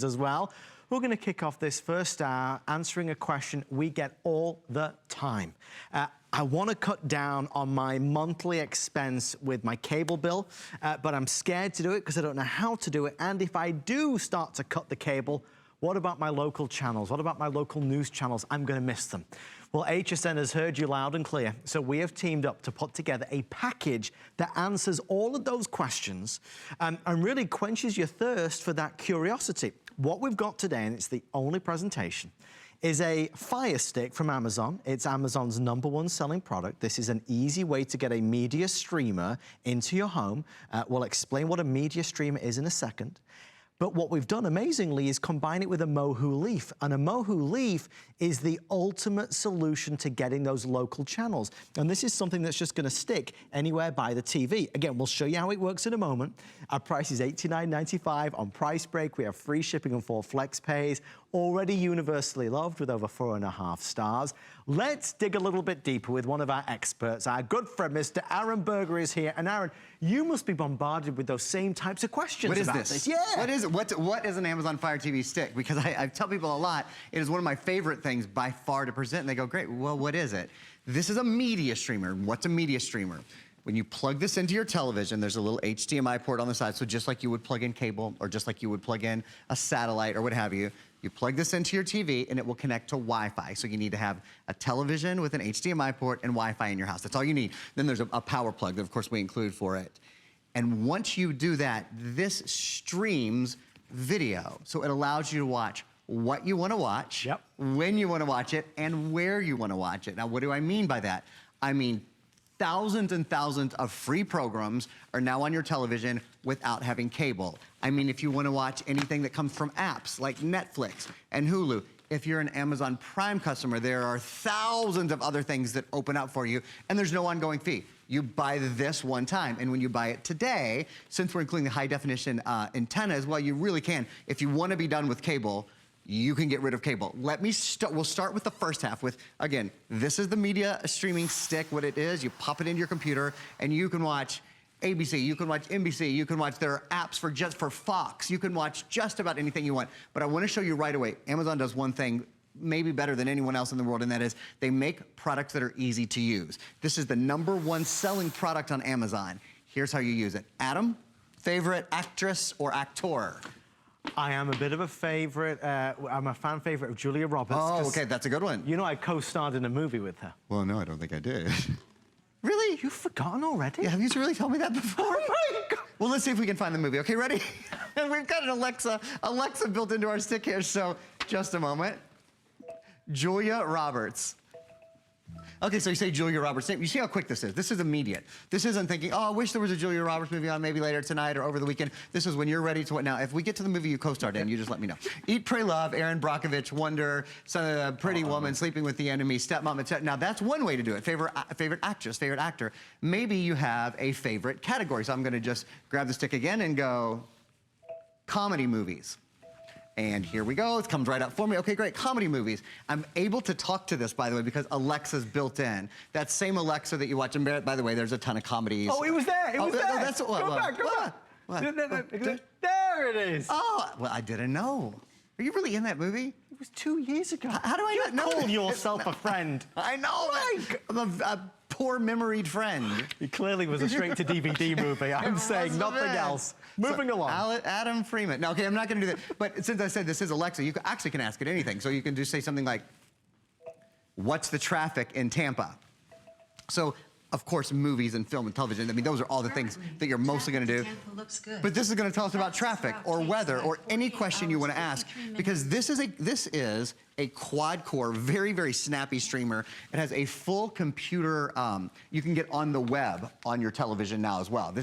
as well. We're going to kick off this first hour answering a question we get all the time. I want to cut down on my monthly expense with my cable bill, but I'm scared to do it because I don't know how to do it. And if I do start to cut the cable, what about my local channels? What about my local news channels? I'm going to miss them. Well, HSN has heard you loud and clear, so we have teamed up to put together a package that answers all of those questions and really quenches your thirst for that curiosity. What we've got today, and it's the only presentation, is a Fire Stick from Amazon. It's Amazon's #1 selling product. This is an easy way to get a media streamer into your home. We'll explain what a media streamer is in a second. But what we've done amazingly is combine it with a Mohu leaf. And a Mohu leaf is the ultimate solution to getting those local channels. And this is something that's just gonna stick anywhere by the TV. Again, we'll show you how it works in a moment. Our price is $89.95 on Price Break. We have free shipping and 4 flex pays. Already universally loved with over 4.5 stars. Let's dig a little bit deeper with one of our experts. Our good friend, Mr. Aaron Berger is here. And Aaron, you must be bombarded with those same types of questions about this. Yeah. What is it? What is an Amazon Fire TV Stick? Because I tell people a lot, it is one of my favorite things by far to present. And they go, great, well, what is it? This is a media streamer. What's a media streamer? When you plug this into your television, there's a little HDMI port on the side. So just like you would plug in cable or just like you would plug in a satellite or what have you, you plug this into your TV and it will connect to Wi-Fi. So you need to have a television with an HDMI port and Wi-Fi in your house. That's all you need. Then there's a power plug that of course we include for it. And once you do that, this streams video. So it allows you to watch what you want to watch, when you want to watch it, and where you want to watch it. Now, what do I mean by that? I mean, thousands and thousands of free programs are now on your television without having cable. I mean, if you want to watch anything that comes from apps like Netflix and Hulu, if you're an Amazon Prime customer, there are thousands of other things that open up for you, and there's no ongoing fee. You buy this one time, and when you buy it today, since we're including the high definition antennas, well, you really can. If you want to be done with cable, you can get rid of cable. We'll start with the first half with, again, this is the media streaming stick. What it is, you pop it into your computer and you can watch ABC, you can watch NBC, you can watch, there are apps for Fox. You can watch just about anything you want. But I want to show you right away, Amazon does one thing maybe better than anyone else in the world, and that is they make products that are easy to use. This is the #1 selling product on Amazon. Here's how you use it. Adam, favorite actress or actor? I am a bit of a favorite. I'm a fan favorite of Julia Roberts. Oh, okay, that's a good one. You know, I co-starred in a movie with her. Well, no, I don't think I did. Really? You've forgotten already? Yeah, have you really told me that before? Oh my God. Well, let's see if we can find the movie. Okay, ready? And we've got an Alexa built into our stick here, so just a moment. Julia Roberts. Okay, so you say Julia Roberts. You see how quick this is. This is immediate. This isn't thinking, oh, I wish there was a Julia Roberts movie on maybe later tonight or over the weekend. This is when you're ready to what now. If we get to the movie you co-starred in, you just let me know. Eat, Pray, Love, Aaron Brockovich, Wonder, Pretty Woman, Sleeping with the Enemy, Stepmom, etc. Now that's one way to do it. Favorite actress, favorite actor. Maybe you have a favorite category. So I'm gonna just grab the stick again and go comedy movies. And here we go, it comes right up for me. Okay, great, comedy movies. I'm able to talk to this, by the way, because Alexa's built in. That same Alexa that you watch, and by the way, there's a ton of comedies. Oh, it was there, it was there. That's what, go back. What? There it is. Oh, well, I didn't know. Are you really in that movie? It was 2 years ago. How do I not know? Call yourself a friend. I know, I'm a poor memoried friend. It clearly was a straight-to-DVD movie. I'm saying nothing else. Moving along. Adam Freeman. No, okay, I'm not gonna do that. But since I said this is Alexa, you actually can ask it anything. So you can just say something like, what's the traffic in Tampa? So, of course, movies and film and television, I mean, those are all the things that you're mostly gonna do. Tampa looks good. But this is gonna tell us about traffic or weather or any question you wanna ask, because this is a quad-core, very, very snappy streamer. It has a full computer, you can get on the web on your television now as well.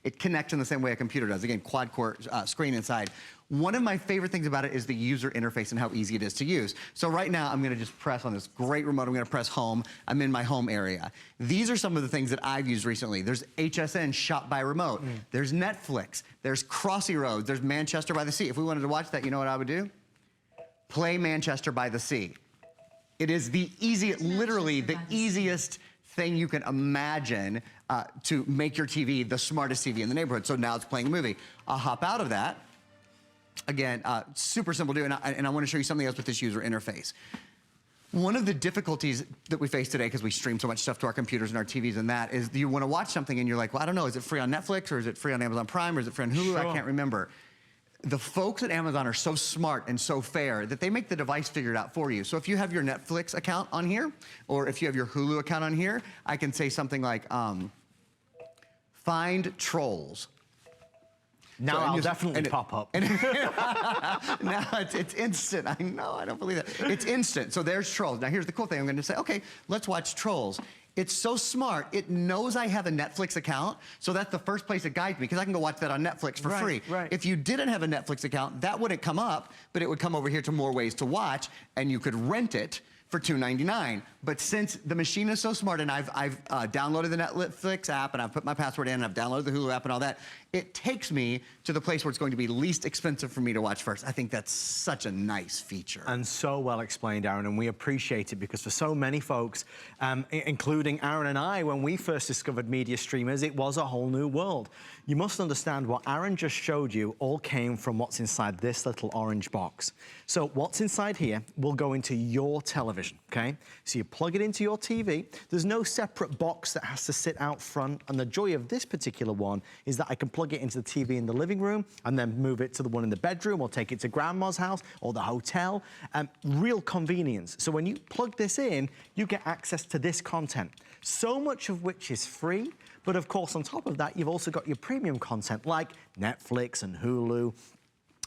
It connects in the same way a computer does. Again, quad-core screen inside. One of my favorite things about it is the user interface and how easy it is to use. So right now, I'm gonna just press on this great remote. I'm gonna press home. I'm in my home area. These are some of the things that I've used recently. There's HSN Shop by Remote. There's Netflix. There's Crossy Roads. There's Manchester by the Sea. If we wanted to watch that, you know what I would do? Play Manchester by the Sea. It is the easiest, literally the easiest thing you can imagine to make your TV the smartest TV in the neighborhood. So now it's playing a movie. I'll hop out of that. Again, super simple to do, and I want to show you something else with this user interface. One of the difficulties that we face today, because we stream so much stuff to our computers and our TVs and that, is you want to watch something and you're like, well, I don't know, is it free on Netflix, or is it free on Amazon Prime, or is it free on Hulu? Sure. I can't remember. The folks at Amazon are so smart and so fair that they make the device figured out for you. So if you have your Netflix account on here, or if you have your Hulu account on here, I can say something like, find Trolls. Now So, I'll definitely pop up. Now it's instant. I know, I don't believe that. It's instant. So there's Trolls. Now here's the cool thing. I'm going to say, okay, let's watch Trolls. It's so smart. It knows I have a Netflix account, so that's the first place it guides me, because I can go watch that on Netflix for free. Right. If you didn't have a Netflix account, that wouldn't come up, but it would come over here to more ways to watch, and you could rent it for $2.99. But since the machine is so smart, and I've downloaded the Netflix app, and I've put my password in, and I've downloaded the Hulu app and all that, it takes me to the place where it's going to be least expensive for me to watch first. I think that's such a nice feature. And so well explained, Aaron, and we appreciate it, because for so many folks, including Aaron and I, when we first discovered media streamers, it was a whole new world. You must understand what Aaron just showed you all came from what's inside this little orange box. So what's inside here will go into your television, okay? So you plug it into your TV. There's no separate box that has to sit out front, and the joy of this particular one is that I can plug it into the TV in the living room and then move it to the one in the bedroom, or take it to grandma's house or the hotel. Real convenience. So when you plug this in, you get access to this content, so much of which is free. But of course, on top of that, you've also got your premium content like Netflix and Hulu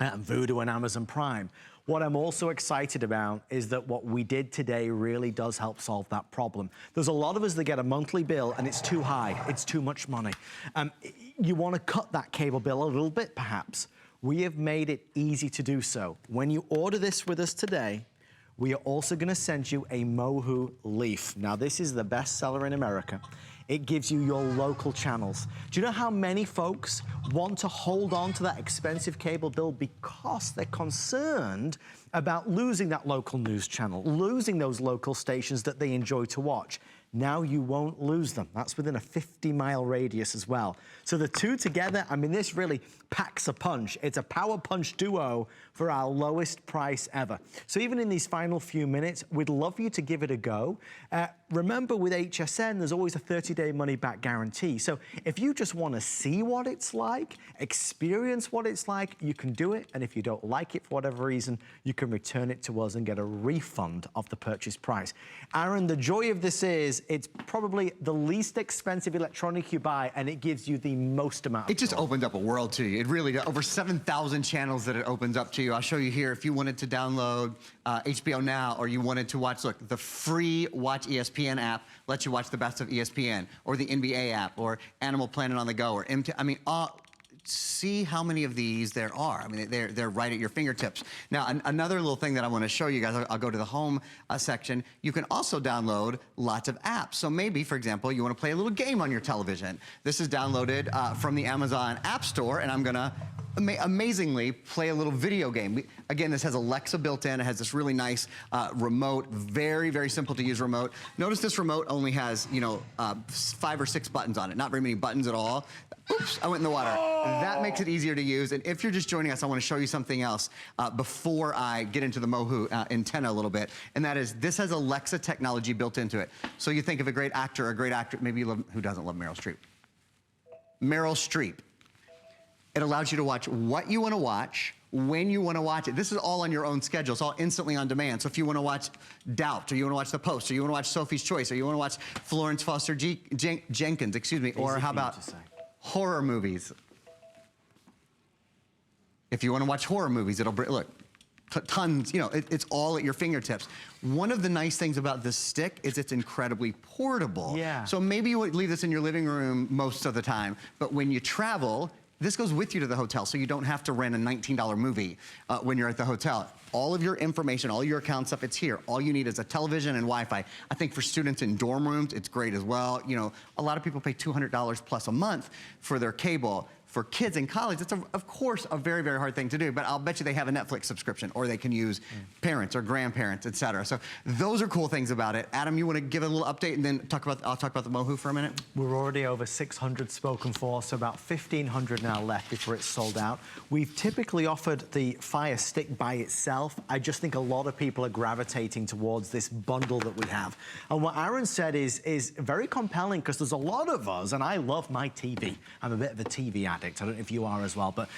and Vudu and Amazon Prime. What I'm also excited about is that what we did today really does help solve that problem. There's a lot of us that get a monthly bill and it's too high, it's too much money. You want to cut that cable bill a little bit, perhaps. We have made it easy to do so. When you order this with us today, we are also going to send you a Mohu Leaf. Now, this is the best seller in America. It gives you your local channels. Do you know how many folks want to hold on to that expensive cable bill because they're concerned about losing that local news channel, losing those local stations that they enjoy to watch? Now you won't lose them. That's within a 50-mile radius as well. So the two together, I mean, this really packs a punch. It's a power punch duo for our lowest price ever. So even in these final few minutes, we'd love you to give it a go. Remember, with HSN, there's always a 30-day money-back guarantee. So if you just want to see what it's like, experience what it's like, you can do it. And if you don't like it for whatever reason, you can return it to us and get a refund of the purchase price. Aaron, the joy of this is it's probably the least expensive electronic you buy, and it gives you the most amount of It just opens up a world to you. It really does. Over 7,000 channels that it opens up to you. I'll show you here. If you wanted to download HBO Now, or you wanted to watch, look, the free Watch ESPN app lets you watch the best of ESPN, or the NBA app, or Animal Planet on the go, or I mean, see how many of these there are. I mean, they're right at your fingertips. Now, another little thing that I want to show you guys, I'll go to the home section. You can also download lots of apps. So maybe, for example, you want to play a little game on your television. This is downloaded from the Amazon App Store, and I'm going to amazingly play a little video game. Again, this has Alexa built in. It has this really nice remote, very, very simple to use remote. Notice this remote only has, 5 or 6 buttons on it. Not very many buttons at all. Oops, I went in the water. That makes it easier to use. And if you're just joining us, I want to show you something else before I get into the Mohu antenna a little bit. And that is, this has Alexa technology built into it. So you think of a great actor, maybe you love, who doesn't love Meryl Streep? Meryl Streep. It allows you to watch what you want to watch, when you want to watch it. This is all on your own schedule. It's all instantly on demand. So if you want to watch Doubt, or you want to watch The Post, or you want to watch Sophie's Choice, or you want to watch Florence Foster Jenkins, excuse me, or how about horror movies? If you want to watch horror movies, it'll bring, look, tons, it's all at your fingertips. One of the nice things about this stick is it's incredibly portable. Yeah. So maybe you would leave this in your living room most of the time, but when you travel, this goes with you to the hotel, so you don't have to rent a $19 movie when you're at the hotel. All of your information, all your account stuff, it's here. All you need is a television and Wi-Fi. I think for students in dorm rooms, it's great as well. A lot of people pay $200 plus a month for their cable. for kids in college, it's of course a very, very hard thing to do, but I'll bet you they have a Netflix subscription, or they can use parents or grandparents, et cetera. So those are cool things about it. Adam, you want to give a little update and then I'll talk about the Mohu for a minute? We're already over 600 spoken for, so about 1,500 now left before it's sold out. We've typically offered the Fire Stick by itself. I just think a lot of people are gravitating towards this bundle that we have. And what Aaron said is very compelling, because there's a lot of us, and I love my TV. I'm a bit of a TV addict. I don't know if you are as well, but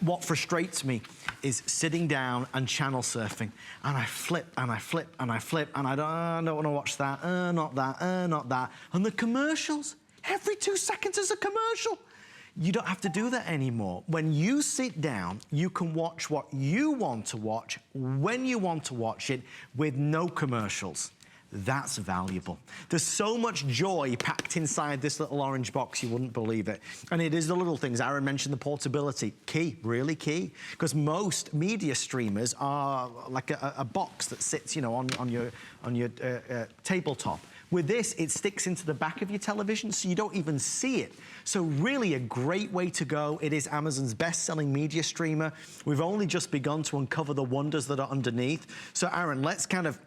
what frustrates me is sitting down and channel surfing, and I flip and I flip and I flip, and I don't want to watch that, not that, not that. And the commercials, every 2 seconds is a commercial. You don't have to do that anymore. When you sit down, you can watch what you want to watch, when you want to watch it, with no commercials. That's valuable. There's so much joy packed inside this little orange box, you wouldn't believe it. And it is the little things. Aaron mentioned the portability. Key, really key. Because most media streamers are like a box that sits, you know, on your tabletop. With this, it sticks into the back of your television, so you don't even see it. So really a great way to go. It is Amazon's best-selling media streamer. We've only just begun to uncover the wonders that are underneath. So Aaron, let's kind of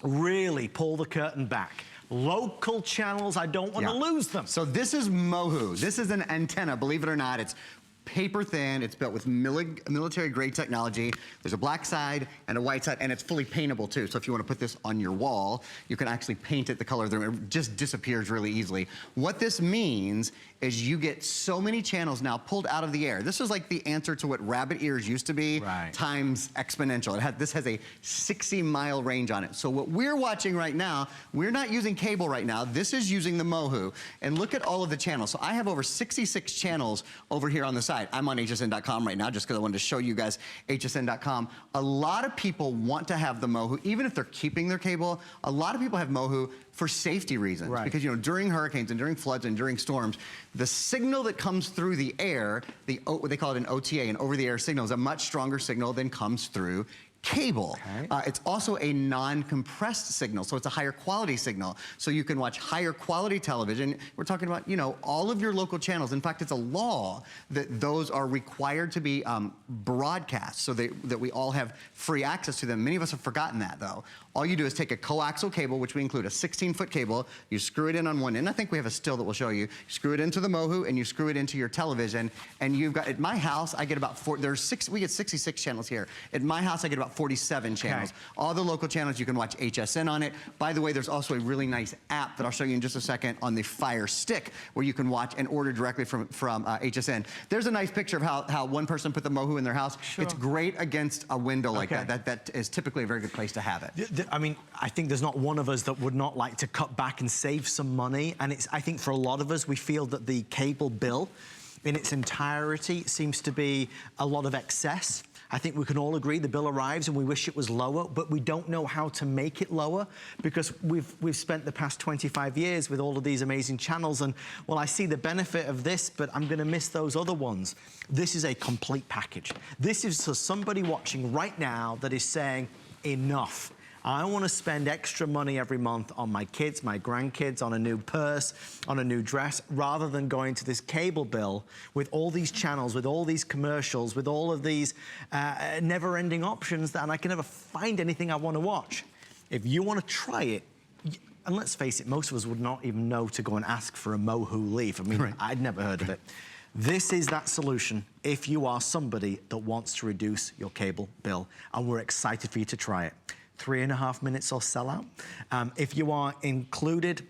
really pull the curtain back. Local channels, I don't want to lose them. So this is Mohu. This is an antenna, believe it or not. It's paper thin, it's built with military grade technology. There's a black side and a white side, and it's fully paintable too. So if you want to put this on your wall, you can actually paint it the color of the room. It just disappears really easily. What this means is you get so many channels now pulled out of the air. This is like the answer to what rabbit ears used to be, times exponential. This has a 60-mile range on it. So what we're watching right now, we're not using cable right now. This is using the Mohu. And look at all of the channels. So I have over 66 channels over here on the side. I'm on hsn.com right now just because I wanted to show you guys hsn.com. A lot of people want to have the Mohu, even if they're keeping their cable. A lot of people have Mohu for safety reasons, because, you know, during hurricanes and during floods and during storms, the signal that comes through the air, what they call it an OTA, an over-the-air signal, is a much stronger signal than comes through cable. It's also a non-compressed signal, so it's a higher quality signal. So you can watch higher quality television. We're talking about, you know, all of your local channels. In fact, it's a law that those are required to be broadcast, so that we all have free access to them. Many of us have forgotten that, though. All you do is take a coaxial cable, which we include a 16-foot cable. You screw it in on one end. I think we have a still that will show you. You screw it into the Mohu, and you screw it into your television. And you've got, at my house, I get about we get 66 channels here. At my house, I get about 47 channels. All the local channels, you can watch HSN on it. By the way, there's also a really nice app that I'll show you in just a second on the Fire Stick, where you can watch and order directly from HSN. There's a nice picture of how one person put the Mohu in their house. It's great against a window like that. That is typically a very good place to have it. I mean, I think there's not one of us that would not like to cut back and save some money. And I think for a lot of us, we feel that the cable bill in its entirety seems to be a lot of excess. I think we can all agree the bill arrives and we wish it was lower, but we don't know how to make it lower, because we've spent the past 25 years with all of these amazing channels, and, well, I see the benefit of this, but I'm gonna miss those other ones. This is a complete package. This is for somebody watching right now that is saying, enough. I want to spend extra money every month on my kids, my grandkids, on a new purse, on a new dress, rather than going to this cable bill with all these channels, with all these commercials, with all of these never-ending options, and I can never find anything I want to watch. If you want to try it, and let's face it, most of us would not even know to go and ask for a Mohu leaf. I mean, I'd never heard of it. This is that solution if you are somebody that wants to reduce your cable bill, and we're excited for you to try it. 3.5 minutes or sell out. If you are included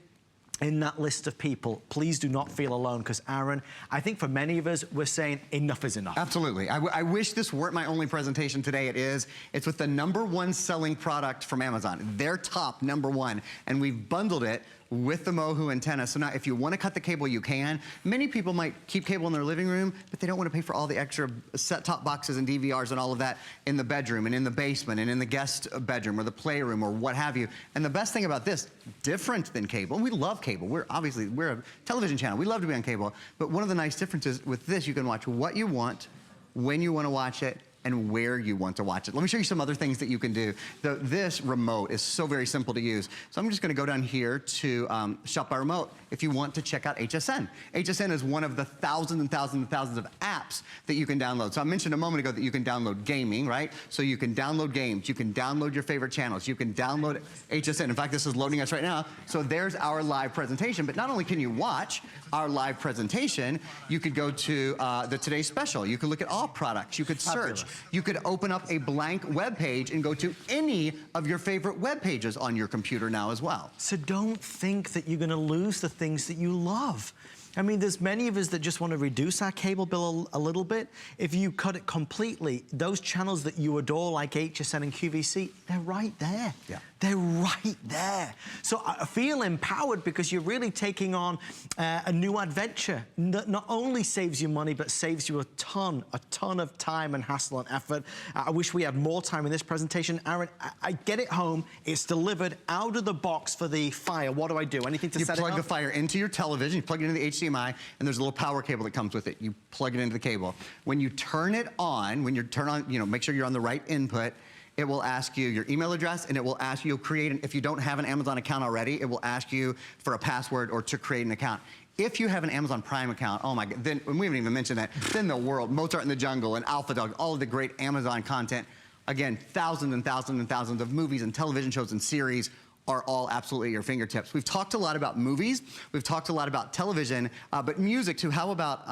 in that list of people, please do not feel alone, because Aaron, I think for many of us, we're saying enough is enough. Absolutely. I wish this weren't my only presentation today. It is. It's with the #1 selling product from Amazon, their top #1, and we've bundled it with the Mohu antenna. So now if you want to cut the cable, you can. Many people might keep cable in their living room, but they don't want to pay for all the extra set-top boxes and DVRs and all of that in the bedroom and in the basement and in the guest bedroom or the playroom or what have you. And the best thing about this, different than cable, and we love cable. We're a television channel. We love to be on cable. But one of the nice differences with this, you can watch what you want, when you want to watch it, and where you want to watch it. Let me show you some other things that you can do. This remote is so very simple to use. So I'm just gonna go down here to Shop by Remote if you want to check out HSN. HSN is one of the thousands and thousands and thousands of apps that you can download. So I mentioned a moment ago that you can download gaming, right? So you can download games, you can download your favorite channels, you can download HSN. In fact, this is loading us right now. So there's our live presentation, but not only can you watch our live presentation, you could go to the Today's Special. You could look at all products, you could search. You could open up a blank web page and go to any of your favorite web pages on your computer now as well. So don't think that you're gonna lose the things that you love. I mean, there's many of us that just want to reduce our cable bill a little bit. If you cut it completely, those channels that you adore, like HSN and QVC, they're right there. Yeah. They're right there. So I feel empowered because you're really taking on a new adventure that not only saves you money, but saves you a ton of time and hassle and effort. I wish we had more time in this presentation. Aaron, I get it home, it's delivered out of the box for the Fire. What do I do? Anything to set it up? You plug the Fire into your television, you plug it into the HDMI, and there's a little power cable that comes with it. You plug it into the cable. When you turn it on, make sure you're on the right input, it will ask you your email address, and it will ask you to create, if you don't have an Amazon account already, it will ask you for a password or to create an account. If you have an Amazon Prime account, oh my God, then we haven't even mentioned that, then the world, Mozart in the Jungle and Alpha Dog, all of the great Amazon content, again, thousands and thousands and thousands of movies and television shows and series are all absolutely at your fingertips. We've talked a lot about movies, we've talked a lot about television, but music too. How about,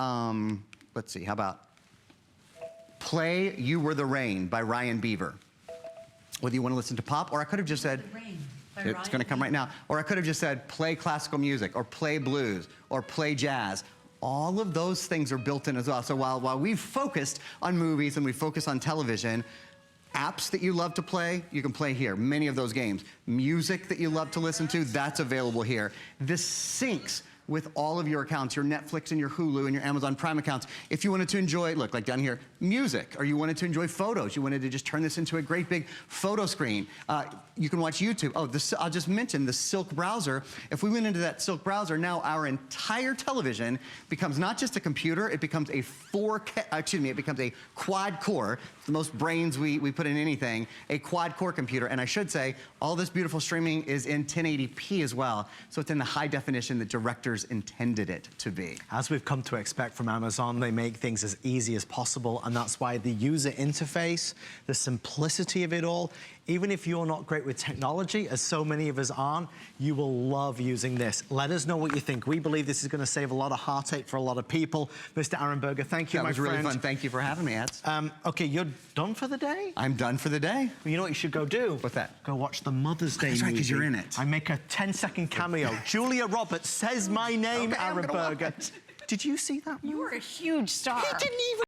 let's see, how about play You Were the Rain by Ryan Beaver? Whether you want to listen to pop, or I could have just said, it's going to come right now, or I could have just said play classical music, or play blues, or play jazz. All of those things are built in as well. So while we've focused on movies and we focus on television, apps that you love to play, you can play here. Many of those games. Music that you love to listen to, that's available here. This syncs with all of your accounts, your Netflix and your Hulu and your Amazon Prime accounts. If you wanted to enjoy, look, like down here, music, or you wanted to enjoy photos, you wanted to just turn this into a great big photo screen, you can watch YouTube. Oh, I'll just mention the Silk browser. If we went into that Silk browser, now our entire television becomes not just a computer, it becomes a it becomes a quad core, the most brains we put in anything, a quad core computer. And I should say, all this beautiful streaming is in 1080p as well. So it's in the high definition that directors intended it to be. As we've come to expect from Amazon, they make things as easy as possible, and that's why the user interface, the simplicity of it all, even if you're not great with technology, as so many of us aren't, you will love using this. Let us know what you think. We believe this is going to save a lot of heartache for a lot of people. Mr. Aaron Berger, thank you, my friend. That was really fun. Thank you for having me, Eds. Okay, you're done for the day? I'm done for the day. Well, you know what you should go do? What's that? Go watch the Mother's Day movie. That's right, because you're in it. I make a 10-second cameo. Julia Roberts says my name, Okay, Aaron Berger. Did you see that movie? You were a huge star. He didn't even